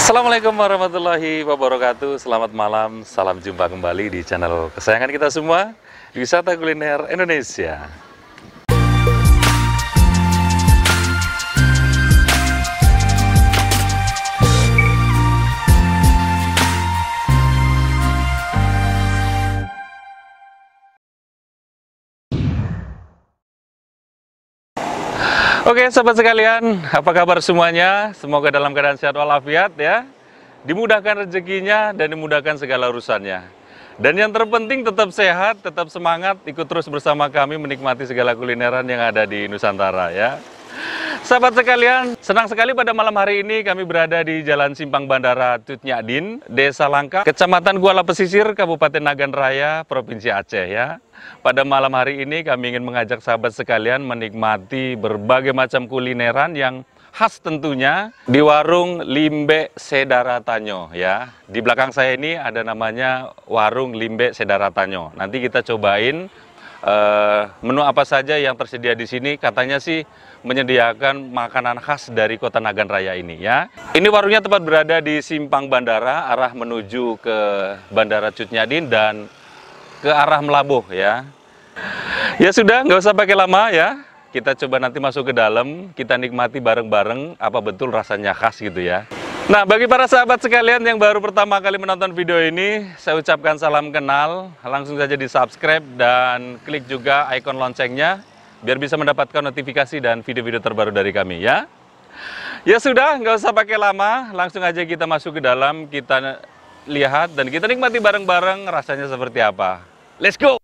Assalamualaikum warahmatullahi wabarakatuh. Selamat malam, salam jumpa kembali di channel kesayangan kita semua, Wisata Kuliner Indonesia. Oke sahabat sekalian, apa kabar semuanya? Semoga dalam keadaan sehat walafiat ya. Dimudahkan rezekinya dan dimudahkan segala urusannya. Dan yang terpenting tetap sehat, tetap semangat, ikut terus bersama kami menikmati segala kulineran yang ada di Nusantara ya. Sahabat sekalian, senang sekali pada malam hari ini kami berada di Jalan Simpang Bandara Tut Nyak Dien, Desa Langka, Kecamatan Kuala Pesisir, Kabupaten Nagan Raya, Provinsi Aceh ya. Pada malam hari ini kami ingin mengajak sahabat sekalian menikmati berbagai macam kulineran yang khas tentunya di warung Limbe Sedaratanyo ya. Di belakang saya ini ada namanya warung Limbe Sedaratanyo. Nanti kita cobain menu apa saja yang tersedia di sini. Katanya sih menyediakan makanan khas dari kota Nagan Raya ini ya. Ini warungnya tepat berada di Simpang Bandara, arah menuju ke Bandara Tut Nyak Dien dan ke arah Melabuh ya. Ya sudah, nggak usah pakai lama ya. Kita coba nanti masuk ke dalam, kita nikmati bareng-bareng apa betul rasanya khas gitu ya. Nah, bagi para sahabat sekalian yang baru pertama kali menonton video ini, saya ucapkan salam kenal. Langsung saja di subscribe dan klik juga ikon loncengnya biar bisa mendapatkan notifikasi dan video-video terbaru dari kami ya. Ya sudah, nggak usah pakai lama, langsung aja kita masuk ke dalam, kita lihat dan kita nikmati bareng-bareng rasanya seperti apa. Let's go!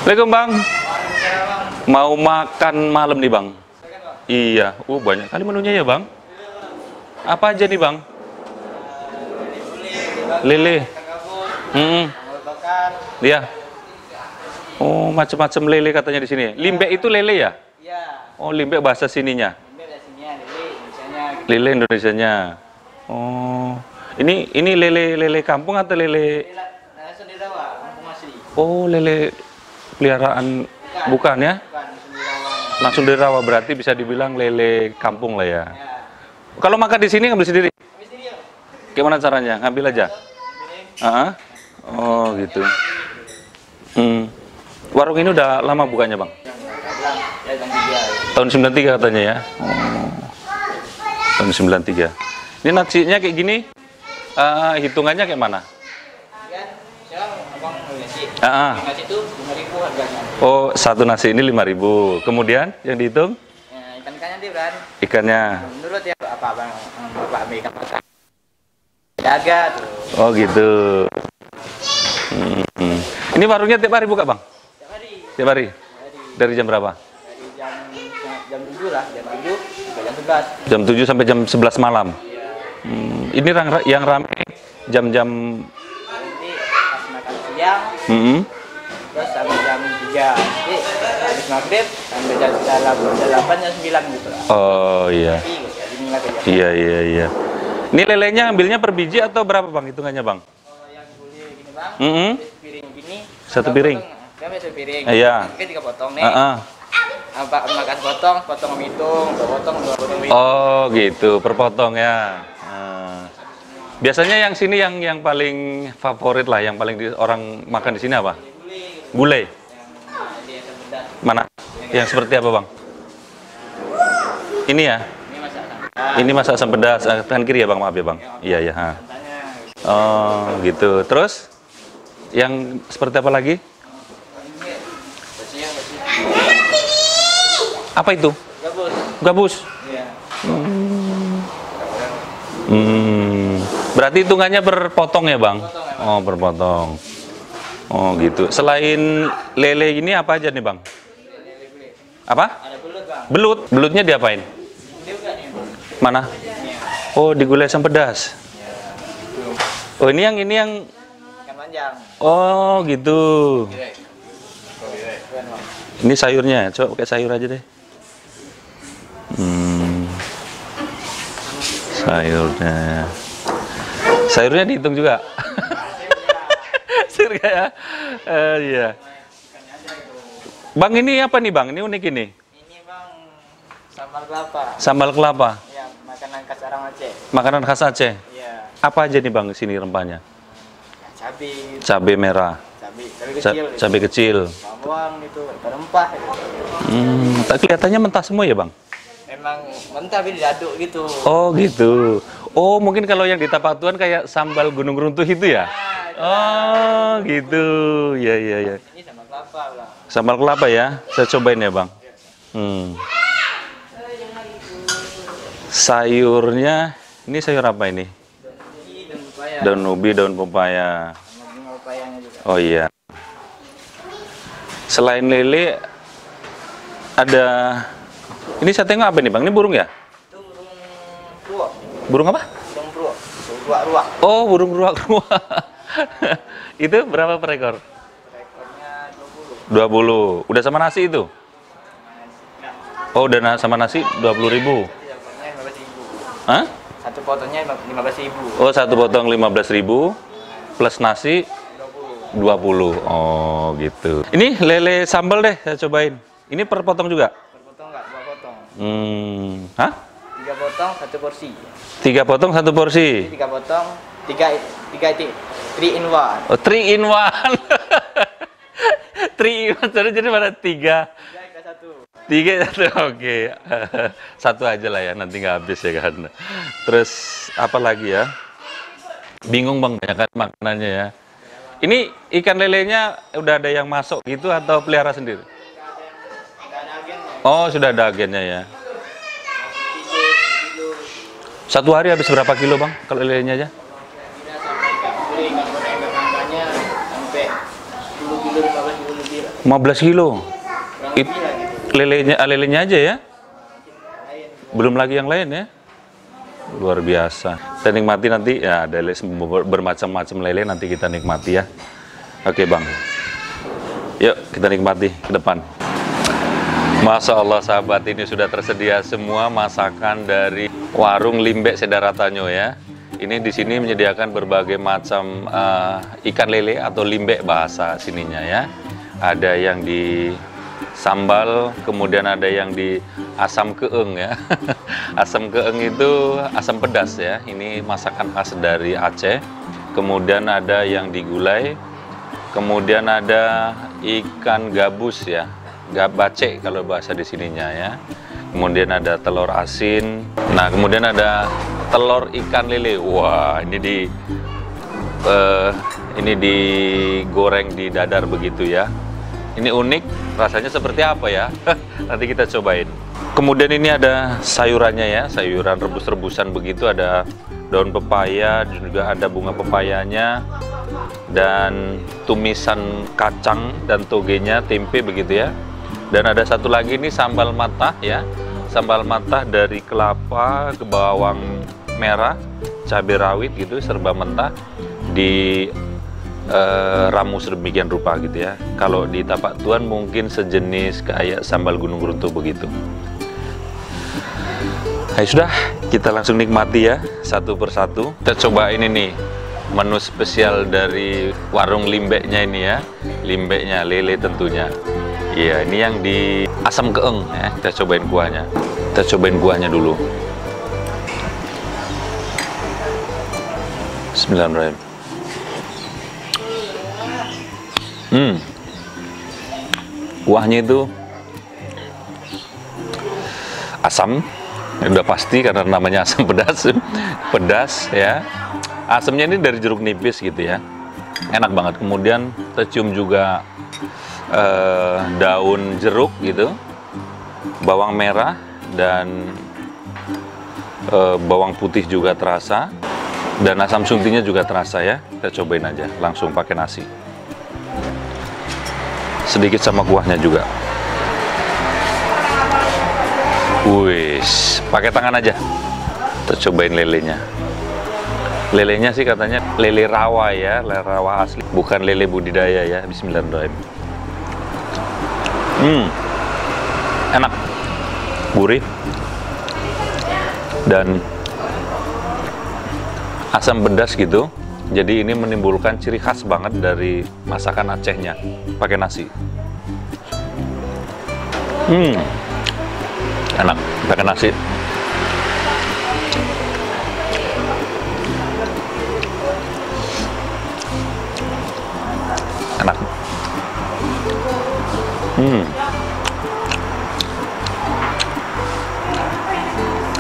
Assalamualaikum Bang. Mau makan malam nih Bang? Iya, banyak kali menunya ya Bang. Apa aja nih Bang? Lele. Iya. Oh, macam-macam lele katanya di sini. Limbe itu lele ya? Iya. Oh, limbe bahasa sininya. Limbe bahasa sininya, lele Indonesianya. Lele Indonesianya. Oh. Ini lele kampung atau lele? Langsung dirawat, kampung asli. Oh, lele peliharaan bukan ya? Bukan, Langsung dirawat berarti bisa dibilang lele kampung lah ya. Ya. Kalau makan di sini ngambil sendiri? Habis ini yuk. Gimana caranya? Ngambil aja? Oh gitu. Warung ini udah lama bukanya Bang? Ya, Tahun 93 katanya ya? Oh. Tahun 93. Ini nasinya kayak gini, hitungannya kayak mana? Sekarang abang nasi. Nasi itu 5.000 harganya. Oh, satu nasi ini 5.000. Kemudian yang dihitung? Ya, ikan-ikannya dia Bran. Ikannya. Menurut ya apa abang Bapak ambil ikan masak. Daga tuh. Oh gitu. Ini warungnya tiap hari buka Bang? Tiap hari. Tiap hari? Dari jam berapa? Dari jam 7 lah, jam 7 sampai jam 11. Jam 7 sampai jam 11 malam. Iya. Ini yang ramai jam-jam Nanti pas makan siang, terus sampai jam 3. Jadi habis maghrib sampai jam 8 jam 9 gitu lah. Oh iya. Tapi ini lagi ya. Iya. Ini lelenya ambilnya per biji atau berapa Bang hitungannya Bang? Kalau yang boleh gini Bang, piring gini. Satu piring? Kan satu piring. Iya. Oke 3 potong nih. Apa makan potong hitung, 2 potong hitung. Oh gitu, per potong ya. Biasanya yang sini yang paling favorit lah, yang paling orang makan di sini apa? Gulai. Mana? Yang seperti apa Bang? Ini ya? Ini masak asam pedas. Tangan kiri ya Bang, maaf ya Bang. Iya. Oh gitu. Terus yang seperti apa lagi? Apa itu? Gabus. Iya. Berarti hitungannya per potong ya Bang? Potong ya, Bang. Oh per potong. Oh gitu. Selain lele ini apa aja nih Bang? Apa? Ada belut, Bang. Belut. Belutnya diapain? Ini juga nih. Mana? Ini. Oh, digulai asam pedas. Ya. Tuh. Oh, ini yang Ikan panjang. oh, gitu. Keren, Bang. Ini sayurnya. Coba pakai sayur aja deh. Sayurnya. Sayurnya dihitung juga. Sayur ya. Iya. Bang, ini apa nih, Bang? Ini unik ini. Ini, Bang, sambal kelapa. Sambal kelapa. Ya, makanan khas orang Aceh. Makanan khas Aceh. Iya. Apa aja nih, Bang, sini rempahnya? Cabai. Cabai merah. Cabai kecil. Cabai kecil. Bawang itu, rempah. Tak kelihatannya mentah semua ya, Bang? Memang mentah tapi diaduk gitu. Oh, gitu. Oh, mungkin kalau yang di Tapak Tuan kayak sambal gunung runtuh itu ya? Oh, gitu. Ya, ya, ya. Ini sambal kelapa, Bang. Sambal kelapa ya? Saya cobain ya, Bang. Sayurnya, ini sayur apa ini? Daun pepaya. Daun ubi, daun pepaya. Sama bunga pepayanya juga. Oh iya. Selain lele, ada... Ini saya tengok apa nih, Bang? Ini burung ya? Itu burung ruak. Burung apa? Burung ruak. Ruak-ruak. Oh, burung ruak-ruak. Itu berapa per ekor? Rekornya 20. 20. Udah sama nasi itu? Nah, Oh, udah sama nasi 20.000. rekornya 15.000. Hah? Satu potongnya 15.000. Oh, satu potong 15.000 plus nasi 20. 20. Oh, gitu. Ini lele sambal deh, saya cobain. Ini per potong juga? Per potong enggak? 2 potong. Hah? 3 potong 1 porsi. 3 potong 1 porsi. Ini 3 potong 3 in 1. Oh, 3 in 1. 3 in 1. Jadi mana 3? 3 1. Oke. Satu aja lah ya, nanti nggak habis ya kan. Terus apa lagi ya? Bingung, Bang, banyak kan makanannya ya. Ini ikan lelenya udah ada yang masuk gitu atau pelihara sendiri? Oh, sudah ada agennya ya. Satu hari habis berapa kilo, Bang, kalau lelenya aja? Sampai 10 kilo, 15 kilo lebih lah. 15 kilo. Kurang lebih lah gitu. Lelenya aja ya? Belum lagi yang lain ya? Luar biasa. Kita nikmati nanti, ya ada bermacam-macam lele, nanti kita nikmati ya. Oke, Bang. Yuk, kita nikmati ke depan. Masya Allah, sahabat, ini sudah tersedia semua masakan dari warung Limbek Sedaratanyo ya. Ini di sini menyediakan berbagai macam ikan lele atau limbek bahasa sininya ya. Ada yang di sambal, kemudian ada yang di asam keeng ya. Asam keeng itu asam pedas ya. Ini masakan khas dari Aceh. Kemudian ada yang digulai. Kemudian ada ikan gabus ya. Gabace kalau bahasa di sininya ya. Kemudian ada telur asin. Nah, kemudian ada telur ikan lele. Wah, ini digoreng di dadar begitu ya. Ini unik, rasanya seperti apa ya? Nanti kita cobain. Kemudian ini ada sayurannya ya, sayuran rebus-rebusan begitu, ada daun pepaya, juga ada bunga pepayanya, dan tumisan kacang dan togenya, tempe begitu ya. Dan ada satu lagi ini sambal matah ya, sambal matah dari kelapa ke bawang merah, cabai rawit gitu, serba mentah, di ramus sedemikian rupa gitu ya. Kalau di Tapak Tuan mungkin sejenis kayak sambal gunung runtuh begitu. Ayo sudah, kita langsung nikmati ya, satu persatu. Kita cobain ini menu spesial dari warung Limbeknya ini ya, Limbeknya lele tentunya. Iya, ini yang di asam keeng ya. Kita cobain kuahnya. Kita cobain kuahnya dulu. Bismillahirrahmanirrahim. Kuahnya itu asam, udah pasti karena namanya asam pedas. Pedas ya. Asamnya ini dari jeruk nipis gitu ya. Enak banget. Kemudian tercium juga daun jeruk gitu, bawang merah dan bawang putih juga terasa, dan asam suntinya juga terasa ya. Kita cobain aja langsung pakai nasi. Sedikit sama kuahnya juga. Wis, pakai tangan aja. Kita cobain lelenya. Lelenya sih katanya lele rawa ya, lele rawa asli, bukan lele budidaya ya. Bismillahirrahmanirrahim. Enak, gurih, dan asam pedas gitu. Jadi ini menimbulkan ciri khas banget dari masakan Acehnya, pakai nasi. Enak, pakai nasi. Enak.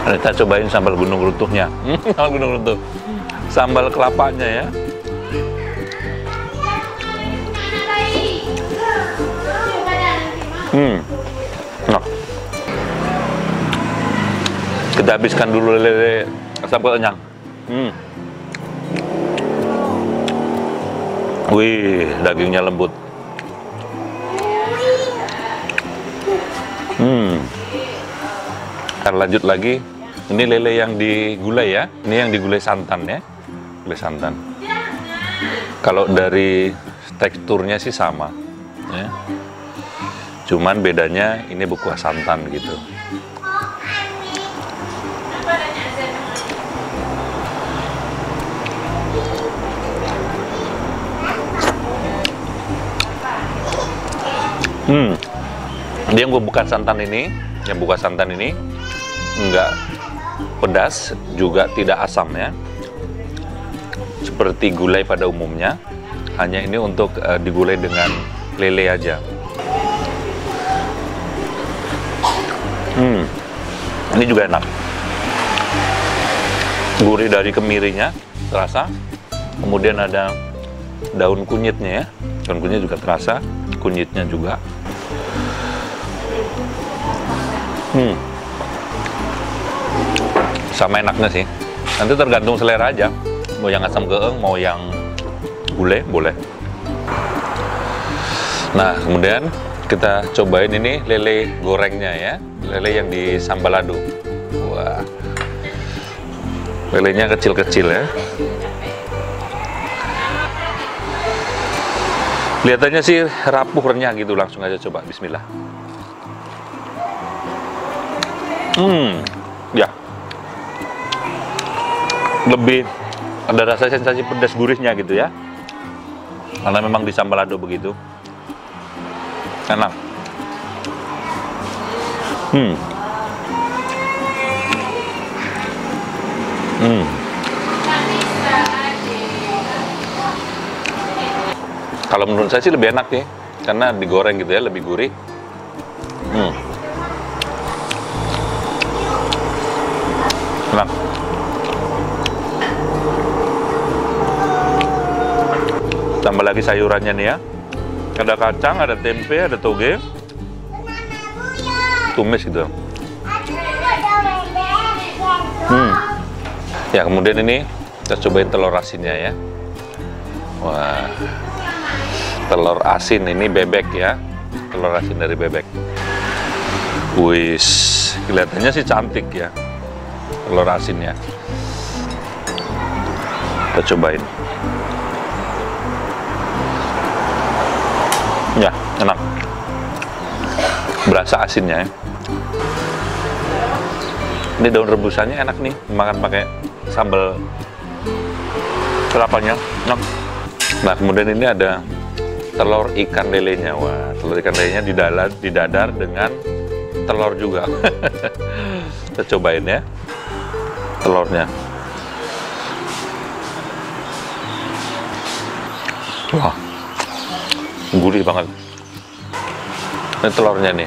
Kita cobain sambal gunung runtuhnya. Sambal gunung runtuh. Sambal kelapanya ya. Enak. Kita habiskan dulu lele sampai kenyang. Wih, dagingnya lembut. Kita lanjut lagi. Ini lele yang digulai ya. Ini yang digulai santan ya. Gulai santan. Kalau dari teksturnya sih sama. Ya. Cuman bedanya ini berkuah santan gitu. Dia yang bukan santan ini, enggak pedas, juga tidak asam ya. Seperti gulai pada umumnya, hanya ini untuk digulai dengan lele aja. Ini juga enak. Gurih dari kemirinya terasa. Kemudian ada daun kunyitnya ya. Daun kunyit juga terasa, kunyitnya juga. Sama enaknya sih. Nanti tergantung selera aja. Mau yang asam geeng, mau yang gulai, boleh. Nah, kemudian kita cobain ini lele gorengnya ya. Lele yang di sambal lado. Wah. Lelenya kecil-kecil ya. Kelihatannya sih rapuh, renyah gitu. Langsung aja coba, bismillah. Ya. Lebih ada rasa sensasi pedas gurihnya gitu ya. Karena memang di sambal lado begitu. Enak. Kalau menurut saya sih lebih enak nih, karena digoreng gitu ya, lebih gurih. Enak. Tambah lagi sayurannya nih ya. Ada kacang, ada tempe, ada toge, tumis gitu. Ya, kemudian ini kita cobain telur asinnya ya. Wah, telur asin ini bebek ya. Telur asin dari bebek. Wis, kelihatannya sih cantik ya. Telur asinnya. Kita cobain. Ya, enak. Berasa asinnya ya. Ini daun rebusannya enak nih, makan pakai sambal kelapanya. Enak. Nah, kemudian ini ada telur ikan lelenya. Wah, telur ikan lelenya didadar dengan telur juga. Kita cobain ya. Telurnya. Wah. Gurih banget. Ini telurnya nih,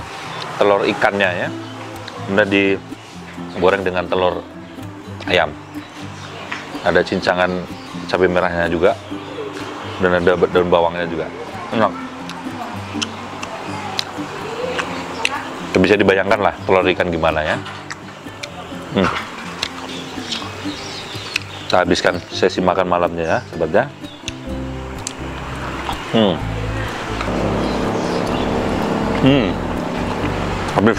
telur ikannya ya. Udah digoreng dengan telur ayam. Ada cincangan cabai merahnya juga, dan ada daun bawangnya juga. Enak. Bisa dibayangkan lah telur ikan gimana ya. Kita habiskan sesi makan malamnya ya, sobatnya. Habis.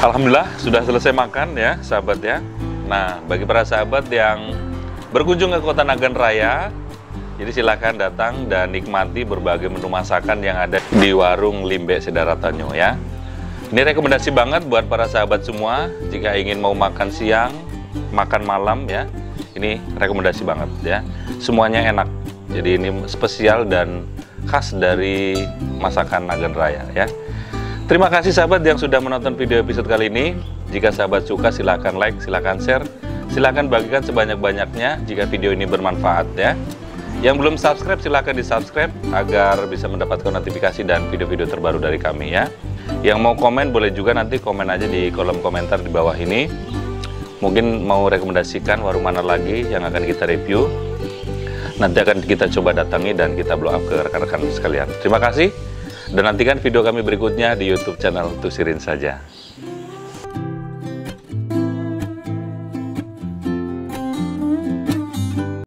Alhamdulillah sudah selesai makan ya sahabat ya. Nah, bagi para sahabat yang berkunjung ke Kota Nagan Raya, jadi silakan datang dan nikmati berbagai menu masakan yang ada di warung Limbe Sedaratanyo ya. Ini rekomendasi banget buat para sahabat semua jika ingin mau makan siang, makan malam ya. Ini rekomendasi banget ya. Semuanya enak. Jadi ini spesial dan khas dari masakan Nagan Raya ya. Terima kasih sahabat yang sudah menonton video episode kali ini. Jika sahabat suka silahkan like, silahkan share, silahkan bagikan sebanyak-banyaknya jika video ini bermanfaat ya. Yang belum subscribe silahkan di subscribe agar bisa mendapatkan notifikasi dan video-video terbaru dari kami ya. Yang mau komen boleh juga nanti komen aja di kolom komentar di bawah ini. Mungkin mau rekomendasikan warung mana lagi yang akan kita review. Nanti akan kita coba datangi dan kita blow up ke rekan-rekan sekalian. Terima kasih. Dan nantikan video kami berikutnya di YouTube channel Tusirin Saja.